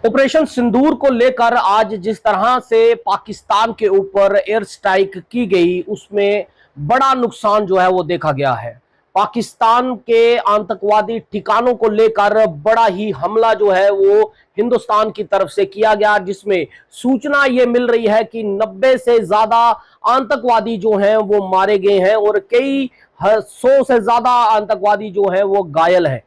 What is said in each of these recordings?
Operation सिंदूर को लेकर आज जिस तरह से पाकिस्तान के ऊपर एयर स्ट्राइक की गई, उसमें बड़ा नुकसान जो है वो देखा गया है। पाकिस्तान के आतंकवादी ठिकानों को लेकर बड़ा ही हमला जो है वो हिंदुस्तान की तरफ से किया गया, जिसमें सूचना ये मिल रही है कि 90 से ज्यादा आतंकवादी जो हैं वो मारे गए हैं और कई 100 से ज्यादा आतंकवादी जो हैं वो घायल हैं।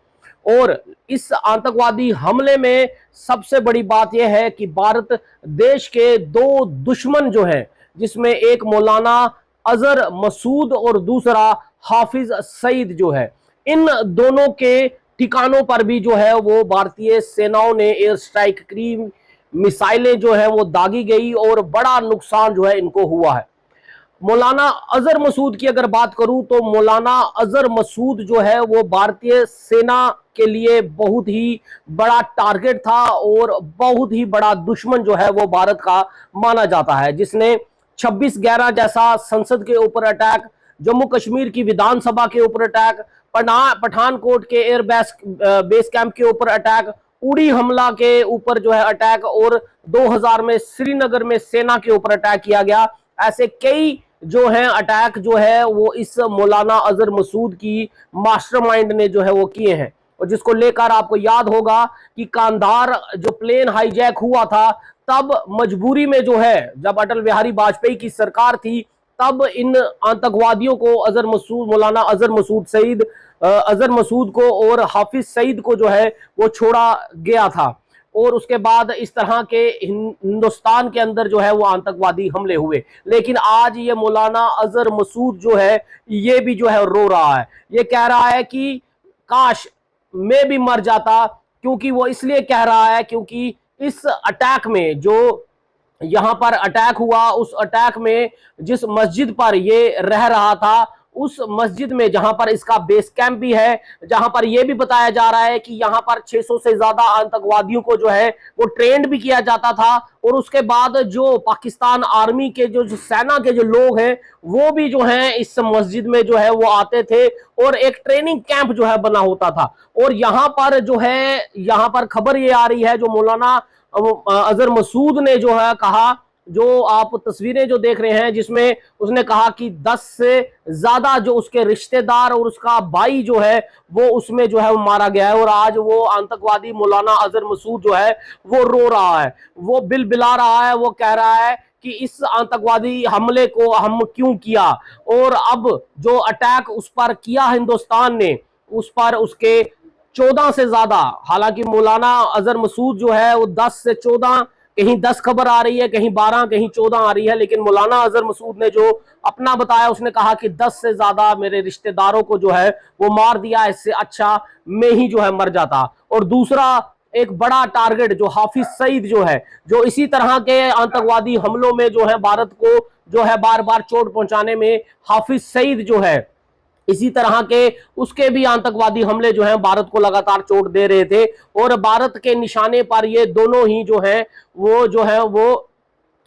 और इस आतंकवादी हमले में सबसे बड़ी बात यह है कि भारत देश के दो दुश्मन जो हैं, जिसमें एक मौलाना अजहर मसूद और दूसरा हाफिज सईद जो है, इन दोनों के ठिकानों पर भी जो है वो भारतीय सेनाओं ने एयर स्ट्राइक की, मिसाइलें जो है वो दागी गई और बड़ा नुकसान जो है इनको हुआ है। मौलाना अजहर मसूद की अगर बात करूं तो मौलाना अजहर मसूद जो है वो भारतीय सेना के लिए बहुत ही बड़ा टारगेट था और बहुत ही बड़ा दुश्मन जो है वो भारत का माना जाता है, जिसने 26/11 जैसा संसद के ऊपर अटैक, जम्मू कश्मीर की विधानसभा के ऊपर अटैक, पठानकोट के एयर बेस कैंप के ऊपर अटैक, उड़ी हमला के ऊपर जो है अटैक, और 2000 में श्रीनगर में सेना के ऊपर अटैक किया गया। ऐसे कई जो है अटैक जो है वो इस मौलाना अजहर मसूद की मास्टरमाइंड ने जो है वो किए हैं। और जिसको लेकर आपको याद होगा कि कांधार जो प्लेन हाईजैक हुआ था, तब मजबूरी में जो है, जब अटल बिहारी वाजपेयी की सरकार थी, तब इन आतंकवादियों को अजहर मसूद, मौलाना अजहर मसूद को और हाफिज सईद को जो है वो छोड़ा गया था। और उसके बाद इस तरह के हिंदुस्तान के अंदर जो है वो आतंकवादी हमले हुए। लेकिन आज ये मौलाना अजहर मसूद जो है ये भी जो है रो रहा है, ये कह रहा है कि काश मैं भी मर जाता। क्योंकि वो इसलिए कह रहा है क्योंकि इस अटैक में, जो यहां पर अटैक हुआ, उस अटैक में जिस मस्जिद पर ये रह रहा था, उस मस्जिद में जहां पर इसका बेस कैंप भी है, जहां पर यह भी बताया जा रहा है कि यहां पर 600 से ज्यादा आतंकवादियों को जो है वो ट्रेंड भी किया जाता था। और उसके बाद जो पाकिस्तान आर्मी के जो सेना के जो लोग हैं वो भी जो है इस मस्जिद में जो है वो आते थे और एक ट्रेनिंग कैंप जो है बना होता था। और यहां पर जो है, यहां पर खबर ये आ रही है, जो मौलाना अजहर मसूद ने जो है कहा, जो आप तस्वीरें जो देख रहे हैं, जिसमें उसने कहा कि 10 से ज्यादा जो उसके रिश्तेदार और उसका भाई जो है वो उसमें जो है वो मारा गया है। और आज वो आतंकवादी मौलाना अजहर मसूद जो है वो रो रहा है, वो बिलबिला रहा है, वो कह रहा है कि इस आतंकवादी हमले को हम क्यों किया। और अब जो अटैक उस पर किया हिंदुस्तान ने, उस पर उसके 14 से ज्यादा, हालांकि मौलाना अजहर मसूद जो है वो 10 से 14, कहीं 10 खबर आ रही है, कहीं 12, कहीं 14 आ रही है, लेकिन मौलाना अजहर मसूद ने जो अपना बताया, उसने कहा कि 10 से ज्यादा मेरे रिश्तेदारों को जो है वो मार दिया, इससे अच्छा मैं ही जो है मर जाता। और दूसरा एक बड़ा टारगेट जो हाफिज सईद जो है, जो इसी तरह के आतंकवादी हमलों में जो है भारत को जो है बार बार चोट पहुंचाने में, हाफिज सईद जो है इसी तरह के उसके भी आतंकवादी हमले जो हैं भारत को लगातार चोट दे रहे थे। और भारत के निशाने पर ये दोनों ही जो हैं वो जो है वो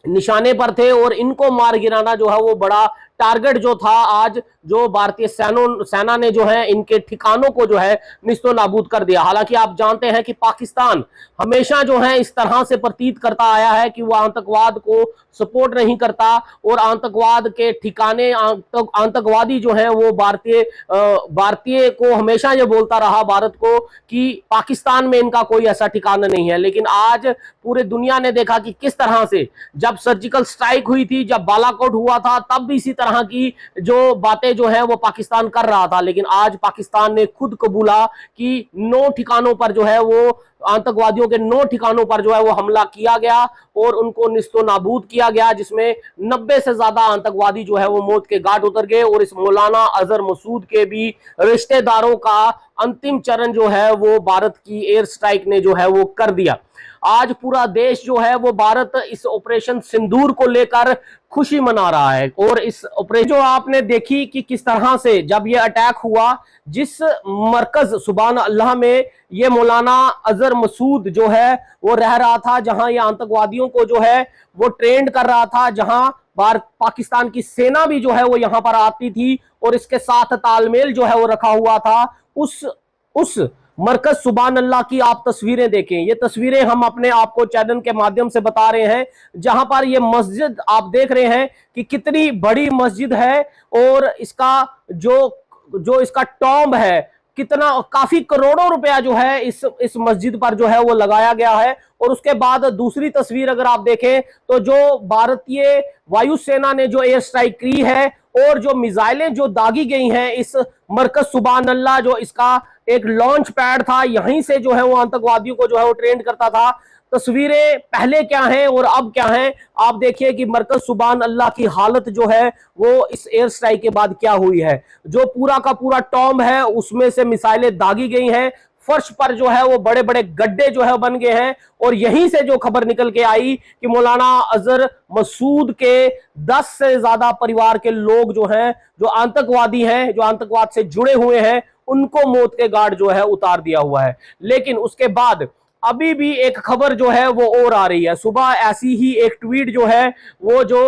निशाने पर थे और इनको मार गिराना जो है वो बड़ा टारगेट जो था। आज जो भारतीय सेना ने जो है इनके ठिकानों को जो है निस्तो नाबूद कर दिया। हालांकि आप जानते हैं कि पाकिस्तान हमेशा जो है इस तरह से प्रतीत करता आया है कि वो आतंकवाद को सपोर्ट नहीं करता और आतंकवाद के ठिकाने, आतंकवादी जो है वो भारतीय को हमेशा ये बोलता रहा, भारत को, कि पाकिस्तान में इनका कोई ऐसा ठिकाना नहीं है। लेकिन आज पूरे दुनिया ने देखा कि किस तरह से जब सर्जिकल स्ट्राइक हुई थी, जब बालाकोट हुआ था, तब भी इसी तरह की जो बातें जो है वो पाकिस्तान कर रहा था। लेकिन आज पाकिस्तान ने खुद कबूला कि 9 ठिकानों पर जो है वो आतंकवादियों के 9 ठिकानों पर जो है वो हमला किया गया और उनको निस्तो नाबूद किया गया, जिसमें 90 से ज्यादा आतंकवादी जो है वो मौत के घाट उतर गए। और इस मौलाना अजहर मसूद के भी रिश्तेदारों का अंतिम चरण जो है वो भारत की एयर स्ट्राइक ने जो है वो कर दिया। आज पूरा देश जो है वो भारत इस ऑपरेशन सिंदूर को लेकर खुशी मना रहा है। और इस ऑपरेशन जो आपने देखी कि किस तरह से जब ये अटैक हुआ, जिस मरकज सुभान अल्लाह में ये मौलाना अजहर मसूद जो है वो रह रहा था, जहां ये आतंकवादियों को जो है वो ट्रेंड कर रहा था, जहां पाकिस्तान की सेना भी जो है वो यहां पर आती थी और इसके साथ तालमेल जो है वो रखा हुआ था, उस मरकज सुभान अल्लाह की आप तस्वीरें देखें। ये तस्वीरें हम अपने आपको चैनल के माध्यम से बता रहे हैं, जहां पर ये मस्जिद आप देख रहे हैं कि कितनी बड़ी मस्जिद है और इसका जो जो इसका टॉम्ब है, कितना काफी करोड़ों रुपया जो है इस मस्जिद पर जो है वो लगाया गया है। और उसके बाद दूसरी तस्वीर अगर आप देखें तो जो भारतीय वायुसेना ने जो एयर स्ट्राइक की है और जो मिसाइलें जो दागी गई हैं इस मरकज सुभान अल्लाह, जो इसका एक लॉन्च पैड था, यहीं से जो है वो आतंकवादियों को जो है वो ट्रेंड करता था। तस्वीरें पहले क्या हैं और अब क्या हैं, आप देखिए कि मरकज सुभान अल्लाह की हालत जो है वो इस एयर स्ट्राइक के बाद क्या हुई है। जो पूरा का पूरा टॉम्ब है उसमें से मिसाइलें दागी गई हैं, फर्श पर जो है वो बड़े बड़े गड्ढे जो है बन गए हैं। और यहीं से जो खबर निकल के आई कि मौलाना अजहर मसूद के 10 से ज्यादा परिवार के लोग जो हैं, जो आतंकवादी हैं, जो आतंकवाद से जुड़े हुए हैं, उनको मौत के घाट जो है उतार दिया हुआ है। लेकिन उसके बाद अभी भी एक खबर जो है वो और आ रही है। सुबह ऐसी ही एक ट्वीट जो है वो जो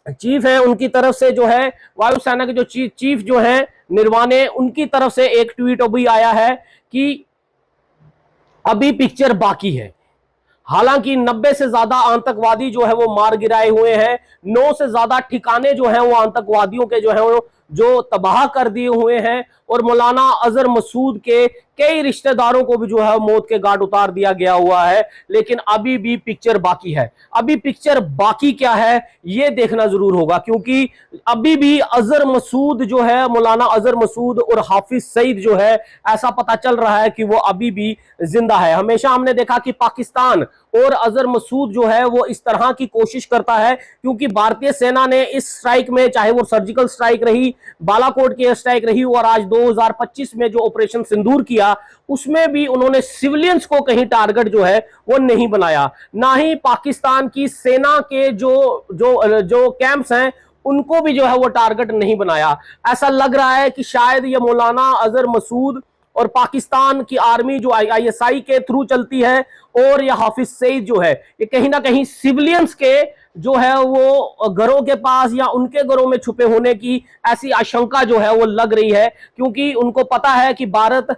चीफ है उनकी तरफ से जो है, वायुसेना के जो चीफ जो है निर्वाणे, उनकी तरफ से एक ट्वीट अभी आया है कि अभी पिक्चर बाकी है। हालांकि 90 से ज्यादा आतंकवादी जो है वो मार गिराए हुए हैं, 9 से ज्यादा ठिकाने जो है वो आतंकवादियों के जो है वो जो तबाह कर दिए हुए हैं। और मौलाना अजहर मसूद के कई रिश्तेदारों को भी जो है मौत के घाट उतार दिया गया हुआ है। लेकिन अभी भी पिक्चर बाकी है। अभी पिक्चर बाकी क्या है ये देखना जरूर होगा, क्योंकि अभी भी अजहर मसूद जो है, मौलाना अजहर मसूद और हाफिज सईद जो है, ऐसा पता चल रहा है कि वो अभी भी जिंदा है। हमेशा हमने देखा कि पाकिस्तान और अजहर मसूद जो है वो इस तरह की कोशिश करता है, क्योंकि भारतीय सेना ने इस स्ट्राइक में, चाहे वो सर्जिकल स्ट्राइक रही, बालाकोट की स्ट्राइक रही, और आज 2025 में जो ऑपरेशन सिंदूर किया उसमें भी उन्होंने सिविलियंस को कहीं टारगेट जो है वो नहीं बनाया। ना ही पाकिस्तान की सेना के जो जो जो कैंप्स हैं उनको भी जो है वो टारगेट नहीं बनाया। ऐसा लग रहा है कि शायद ये मौलाना अजहर मसूद और पाकिस्तान की आर्मी जो ISI के थ्रू चलती है, और यह हाफिज सईद जो है, ये कहीं ना कहीं सिविलियंस के जो है वो घरों के पास या उनके घरों में छुपे होने की ऐसी आशंका जो है वो लग रही है। क्योंकि उनको पता है कि भारत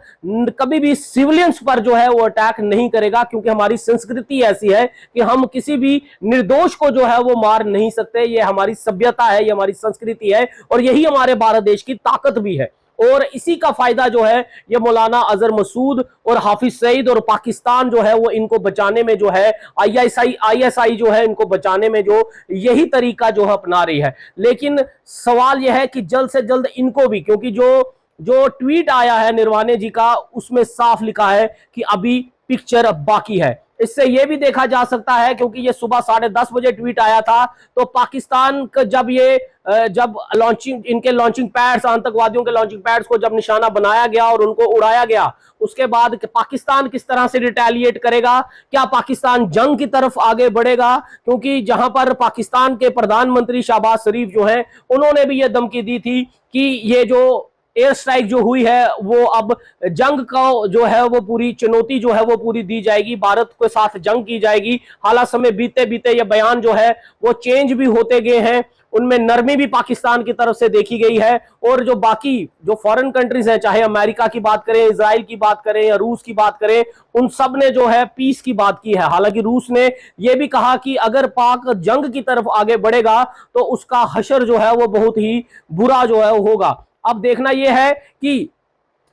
कभी भी सिविलियंस पर जो है वो अटैक नहीं करेगा, क्योंकि हमारी संस्कृति ऐसी है कि हम किसी भी निर्दोष को जो है वो मार नहीं सकते। ये हमारी सभ्यता है, ये हमारी संस्कृति है, और यही हमारे भारत देश की ताकत भी है। और इसी का फायदा जो है ये मौलाना अजहर मसूद और हाफिज सईद और पाकिस्तान जो है वो इनको बचाने में जो है, ISI जो है इनको बचाने में जो यही तरीका जो है अपना रही है। लेकिन सवाल यह है कि जल्द से जल्द इनको भी, क्योंकि जो ट्वीट आया है निर्वाणे जी का उसमें साफ लिखा है कि अभी पिक्चर बाकी है। इससे यह भी देखा जा सकता है, क्योंकि ये सुबह 10:30 बजे ट्वीट आया था, तो पाकिस्तान का जब लॉन्चिंग, इनके लॉन्चिंग पैड्स, आतंकवादियों के लॉन्चिंग पैड्स को जब निशाना बनाया गया और उनको उड़ाया गया, उसके बाद पाकिस्तान किस तरह से रिटेलिएट करेगा, क्या पाकिस्तान जंग की तरफ आगे बढ़ेगा? क्योंकि जहां पर पाकिस्तान के प्रधानमंत्री शहबाज शरीफ जो हैं, उन्होंने भी यह धमकी दी थी कि ये जो एयर स्ट्राइक जो हुई है वो अब जंग का जो है वो पूरी चुनौती जो है वो पूरी दी जाएगी, भारत के साथ जंग की जाएगी। हालांकि समय बीते बीते ये बयान जो है वो चेंज भी होते गए हैं, उनमें नरमी भी पाकिस्तान की तरफ से देखी गई है। और जो बाकी जो फॉरेन कंट्रीज हैं, चाहे अमेरिका की बात करें, इजराइल की बात करें या रूस की बात करें, उन सब ने जो है पीस की बात की है। हालांकि रूस ने यह भी कहा कि अगर पाक जंग की तरफ आगे बढ़ेगा तो उसका हशर जो है वो बहुत ही बुरा जो है होगा। अब देखना यह है कि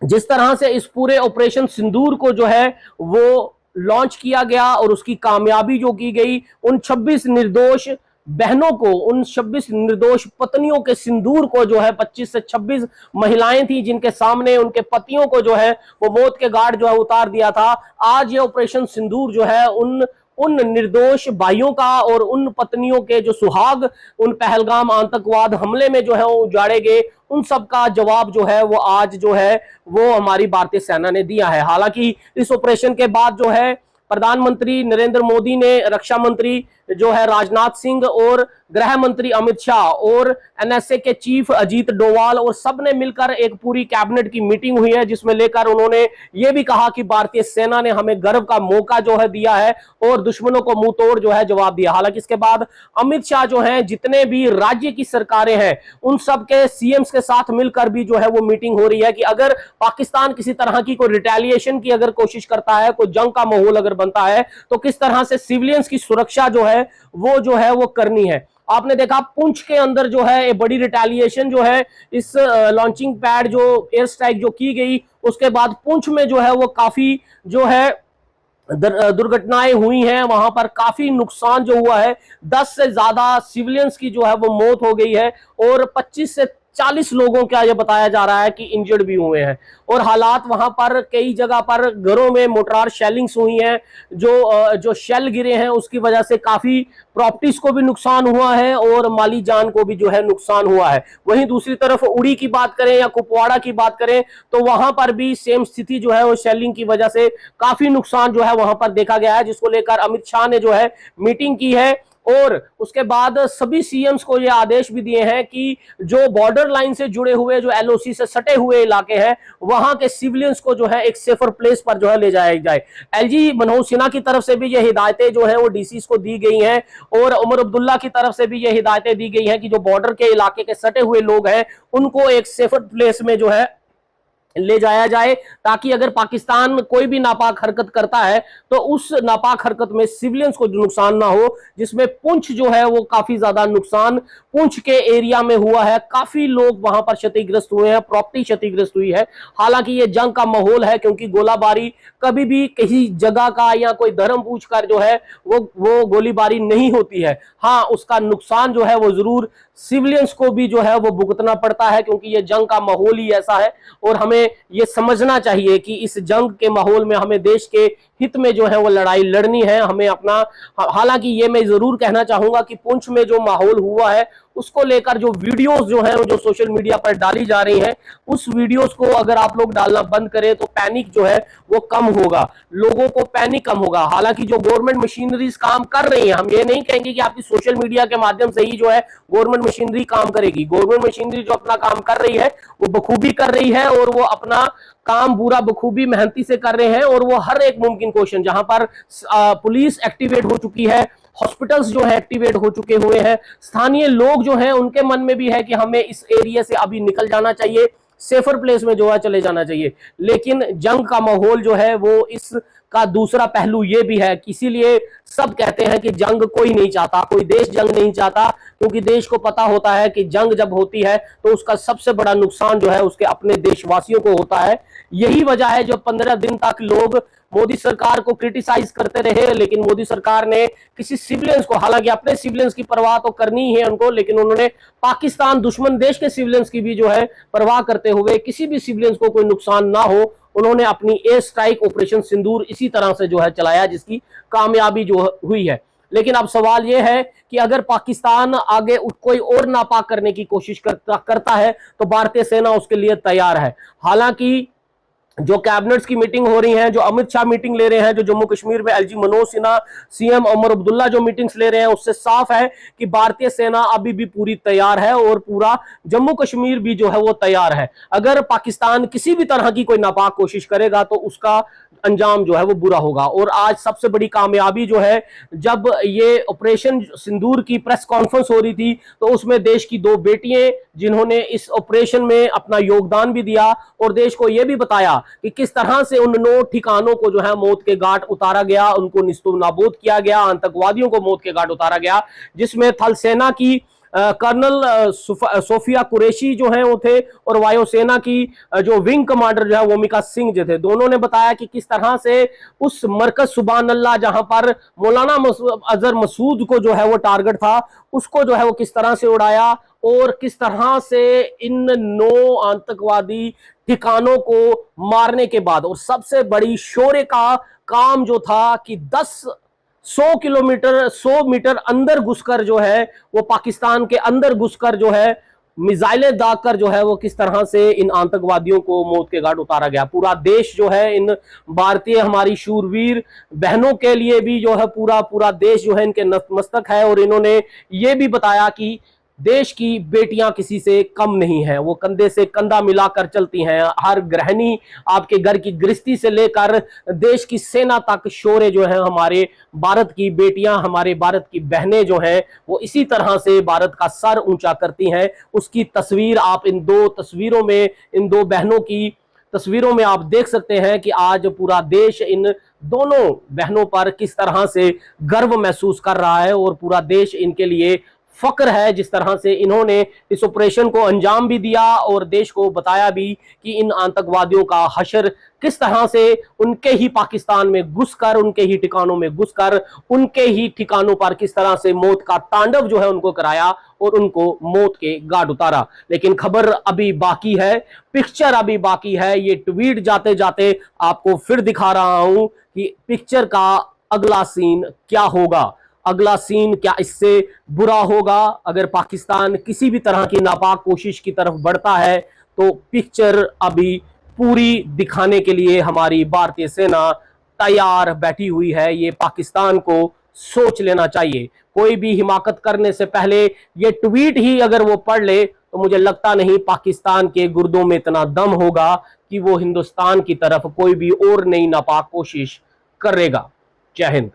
जिस तरह से इस पूरे ऑपरेशन सिंदूर को जो है वो लॉन्च किया गया और उसकी कामयाबी जो की गई, उन 26 निर्दोष बहनों को, उन 26 निर्दोष पत्नियों के सिंदूर को जो है 25 से 26 महिलाएं थी जिनके सामने उनके पतियों को जो है वो मौत के घाट जो है उतार दिया था। आज ये ऑपरेशन सिंदूर जो है उन निर्दोष भाइयों का और उन पत्नियों के जो सुहाग उन पहलगाम आतंकवाद हमले में जो है वो उजाड़े गए, उन सब का जवाब जो है वो आज जो है वो हमारी भारतीय सेना ने दिया है। हालांकि इस ऑपरेशन के बाद जो है प्रधानमंत्री नरेंद्र मोदी ने रक्षा मंत्री जो है राजनाथ सिंह और गृह मंत्री अमित शाह और एनएसए के चीफ अजीत डोवाल और सब ने मिलकर एक पूरी कैबिनेट की मीटिंग हुई है, जिसमें लेकर उन्होंने ये भी कहा कि भारतीय सेना ने हमें गर्व का मौका जो है दिया है और दुश्मनों को मुंह तोड़ जो है जवाब दिया। हालांकि इसके बाद अमित शाह जो है जितने भी राज्य की सरकारें हैं उन सब के सीएम्स के साथ मिलकर भी जो है वो मीटिंग हो रही है कि अगर पाकिस्तान किसी तरह की कोई रिटेलिएशन की अगर कोशिश करता है, कोई जंग का माहौल अगर बनता है, तो किस तरह से सिविलियंस की सुरक्षा जो है वो करनी है। आपने देखा पुंछ के अंदर जो है बड़ी रिटेलिएशन जो है इस लॉन्चिंग पैड जो एयर स्ट्राइक जो की गई उसके बाद पुंछ में जो है वो काफी जो है दुर्घटनाएं हुई हैं, वहां पर काफी नुकसान जो हुआ है, 10 से ज्यादा सिविलियंस की जो है वो मौत हो गई है और 25 से 40 लोगों का यह बताया जा रहा है कि इंजर्ड भी हुए हैं। और हालात वहां पर कई जगह पर घरों में मोर्टार शेलिंग्स हुई हैं, जो शेल गिरे हैं उसकी वजह से काफी प्रॉपर्टीज को भी नुकसान हुआ है और माली जान को भी जो है नुकसान हुआ है। वहीं दूसरी तरफ उड़ी की बात करें या कुपवाड़ा की बात करें तो वहां पर भी सेम स्थिति जो है वो शेलिंग की वजह से काफी नुकसान जो है वहां पर देखा गया है, जिसको लेकर अमित शाह ने जो है मीटिंग की है और उसके बाद सभी सीएम्स को यह आदेश भी दिए हैं कि जो बॉर्डर लाइन से जुड़े हुए जो एलओसी से सटे हुए इलाके हैं वहां के सिविलियंस को जो है एक सेफर प्लेस पर जो है ले जाया जाए। एलजी मनोज सिन्हा की तरफ से भी ये हिदायतें जो है वो डीसीज को दी गई हैं और उमर अब्दुल्ला की तरफ से भी ये हिदायतें दी गई हैं कि जो बॉर्डर के इलाके के सटे हुए लोग हैं उनको एक सेफर प्लेस में जो है ले जाया जाए, ताकि अगर पाकिस्तान कोई भी नापाक हरकत करता है तो उस नापाक हरकत में सिविलियंस को नुकसान ना हो, जिसमें पुंछ जो है वो काफी ज्यादा नुकसान पुंछ के एरिया में हुआ है, काफी लोग वहां पर क्षतिग्रस्त हुए हैं, प्रॉपर्टी क्षतिग्रस्त हुई है। हालांकि ये जंग का माहौल है क्योंकि गोलाबारी कभी भी किसी जगह का या कोई धर्म पूछकर जो है वो गोलीबारी नहीं होती है। हाँ, उसका नुकसान जो है वो जरूर सिविलियंस को भी जो है वो भुगतना पड़ता है क्योंकि ये जंग का माहौल ही ऐसा है और हमें ये समझना चाहिए कि इस जंग के माहौल में हमें देश के हित में जो है वो लड़ाई लड़नी है, हमें अपना। हालांकि ये मैं जरूर कहना चाहूंगा कि पुंछ में जो माहौल हुआ है उसको लेकर जो वीडियोस जो हैं जो सोशल मीडिया पर डाली जा रही हैं उस वीडियोस को अगर आप लोग डालना बंद करें तो पैनिक जो है वो कम होगा, लोगों को पैनिक कम होगा। हालांकि जो गवर्नमेंट मशीनरीज काम कर रही हैं, हम ये नहीं कहेंगे कि आपकी सोशल मीडिया के माध्यम से ही जो है गवर्नमेंट मशीनरी काम करेगी। गवर्नमेंट मशीनरी जो अपना काम कर रही है वो बखूबी कर रही है और वो अपना काम पूरा बखूबी मेहनती से कर रहे हैं और वो हर एक मुमकिन क्वेश्चन जहां पर पुलिस एक्टिवेट हो चुकी है, हॉस्पिटल्स जो है एक्टिवेट हो चुके हुए हैं, स्थानीय लोग जो हैं उनके मन में भी है कि हमें इस एरिया से अभी निकल जाना चाहिए, सेफर प्लेस में जो है चले जाना चाहिए। लेकिन जंग का माहौल जो है वो इसका दूसरा पहलू ये भी है, इसीलिए सब कहते हैं कि जंग कोई नहीं चाहता, कोई देश जंग नहीं चाहता, क्योंकि देश को पता होता है कि जंग जब होती है तो उसका सबसे बड़ा नुकसान जो है उसके अपने देशवासियों को होता है। यही वजह है जो 15 दिन तक लोग मोदी सरकार को क्रिटिसाइज करते रहे, लेकिन मोदी सरकार ने किसी सिविलियंस को, हालांकि अपने सिविलियंस की परवाह तो करनी ही है उनको, लेकिन उन्होंने पाकिस्तान दुश्मन देश के सिविलियंस की भी जो है परवाह करते हुए किसी भी सिविलियंस को कोई नुकसान ना हो, उन्होंने अपनी एयर स्ट्राइक ऑपरेशन सिंदूर इसी तरह से जो है चलाया, जिसकी कामयाबी जो हुई है। लेकिन अब सवाल यह है कि अगर पाकिस्तान आगे कोई और नापाक करने की कोशिश करता है तो भारतीय सेना उसके लिए तैयार है। हालांकि जो कैबिनेट्स की मीटिंग हो रही है, जो अमित शाह मीटिंग ले रहे हैं, जो जम्मू कश्मीर में एलजी मनोज सिन्हा, सीएम उमर अब्दुल्ला जो मीटिंग्स ले रहे हैं, उससे साफ है कि भारतीय सेना अभी भी पूरी तैयार है और पूरा जम्मू कश्मीर भी जो है वो तैयार है। अगर पाकिस्तान किसी भी तरह की कोई नापाक कोशिश करेगा तो उसका अंजाम जो है वो बुरा होगा। और आज सबसे बड़ी कामयाबी जो है, जब ये ऑपरेशन सिंदूर की प्रेस कॉन्फ्रेंस हो रही थी तो उसमें देश की 2 बेटियां जिन्होंने इस ऑपरेशन में अपना योगदान भी दिया और देश को यह भी बताया कि किस तरह से उन 9 ठिकानों को जो है मौत के घाट उतारा गया, उनको निस्तु नाबूद किया गया, आतंकवादियों को मौत के घाट उतारा गया, जिसमें थल सेना की कर्नल सोफिया कुरैशी जो है वो थे और वायुसेना की जो विंग कमांडर जो है वोमिका सिंह जो थे, दोनों ने बताया कि किस तरह से उस मरकज सुभान अल्लाह जहां पर मौलाना अजहर मसूद को जो है वो टारगेट था, उसको जो है वो किस तरह से उड़ाया और किस तरह से इन 9 आतंकवादी ठिकानों को मारने के बाद, और सबसे बड़ी शौर्य का काम जो था कि 100 मीटर अंदर घुसकर जो है वो पाकिस्तान के अंदर घुसकर जो है मिसाइलें दागकर जो है वो किस तरह से इन आतंकवादियों को मौत के घाट उतारा गया। पूरा देश जो है इन भारतीय हमारी शूरवीर बहनों के लिए भी जो है पूरा पूरा देश जो है इनके नतमस्तक है। और इन्होंने ये भी बताया कि देश की बेटियां किसी से कम नहीं है, वो कंधे से कंधा मिलाकर चलती हैं। हर गृहिणी, आपके घर की गृहस्थी से लेकर देश की सेना तक शौर्य जो है हमारे भारत की बेटियां, हमारे भारत की बहनें जो हैं वो इसी तरह से भारत का सर ऊंचा करती हैं। उसकी तस्वीर आप इन दो तस्वीरों में, इन दो बहनों की तस्वीरों में आप देख सकते हैं कि आज पूरा देश इन दोनों बहनों पर किस तरह से गर्व महसूस कर रहा है और पूरा देश इनके लिए फक्र है। जिस तरह से इन्होंने इस ऑपरेशन को अंजाम भी दिया और देश को बताया भी कि इन आतंकवादियों का हशर किस तरह से उनके ही पाकिस्तान में घुसकर, उनके ही ठिकानों में घुसकर, उनके ही ठिकानों पर किस तरह से मौत का तांडव जो है उनको कराया और उनको मौत के घाट उतारा। लेकिन खबर अभी बाकी है, पिक्चर अभी बाकी है। ये ट्वीट जाते जाते आपको फिर दिखा रहा हूं कि पिक्चर का अगला सीन क्या होगा। अगला सीन क्या इससे बुरा होगा। अगर पाकिस्तान किसी भी तरह की नापाक कोशिश की तरफ बढ़ता है तो पिक्चर अभी पूरी दिखाने के लिए हमारी भारतीय सेना तैयार बैठी हुई है। ये पाकिस्तान को सोच लेना चाहिए। कोई भी हिमाकत करने से पहले ये ट्वीट ही अगर वो पढ़ ले तो मुझे लगता नहीं पाकिस्तान के गुर्दों में इतना दम होगा कि वो हिंदुस्तान की तरफ कोई भी और नई नापाक कोशिश करेगा। जय हिंद।